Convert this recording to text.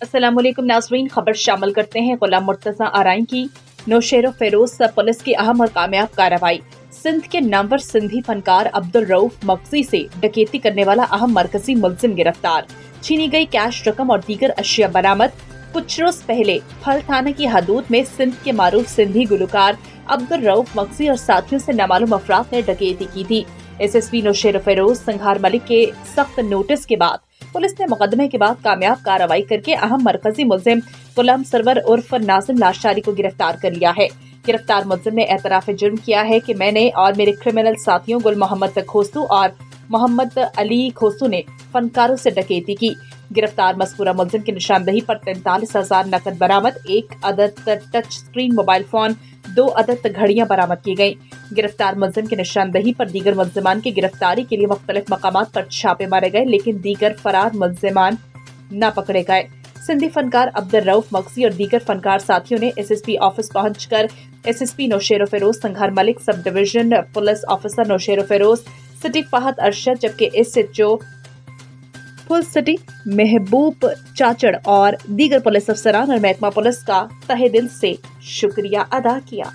अस्सलाम वालेकुम नाज़रीन, खबर शामिल करते हैं गुलाम मुर्तज़ा आरइन की नौशेरो फेरोज पुलिस की अहम और कामयाब कार्रवाई। सिंध के नामवर सिंधी फनकार अब्दुल रऊफ मक्सी से डकैती करने वाला अहम मरकजी मुलजिम गिरफ्तार। छीनी गई कैश रकम और दीगर अशिया बरामद। कुछ रोज पहले फल थाना की हदूद में सिंध के मारूफ सिंधी गुलकार अब्दुल रऊफ मक्सी और साथियों से नामालूम अफराद ने डकैती की थी। SSP नौशेरो फेरोज संघार मलिक के सख्त नोटिस के बाद पुलिस ने मुकदमे के बाद कामयाब कार्रवाई करके अहम मरकजी मुलजिम गुलाम सरवर उर्फ नाजिम लाशारी को गिरफ्तार कर लिया है। गिरफ्तार मुलजिम ने एतराफ जुर्म किया है कि मैंने और मेरे क्रिमिनल साथियों गुल मोहम्मद खोसू और मोहम्मद अली खोसू ने फनकारों से डकैती की। गिरफ्तार मस्कूरा मुलजिम की निशानदही पर 43,000 नकद बरामद, 1 अदद टच स्क्रीन मोबाइल फोन, 2 अदद घड़ियां बरामद की गयी। गिरफ्तार मुलजिम की निशानदही पर दीगर मुलजिमान की गिरफ्तारी के लिए मुख्तलिफ मकामात पर छापे मारे गए, लेकिन दीगर फरार मुलजिमान न पकड़े गए। सिंधी फनकार अब्दुल रऊफ मक्सी और दीगर फनकार साथियों ने SSP ऑफिस पहुंचकर SSP Naushahro Feroze Sanghar Malik, sub division police officer Naushahro Feroze city Fahad Arshad, जबकि SHO फुल सिटी महबूब चाचड़ और दीगर पुलिस अफसरान और महकमा पुलिस का तहे दिल से शुक्रिया अदा किया।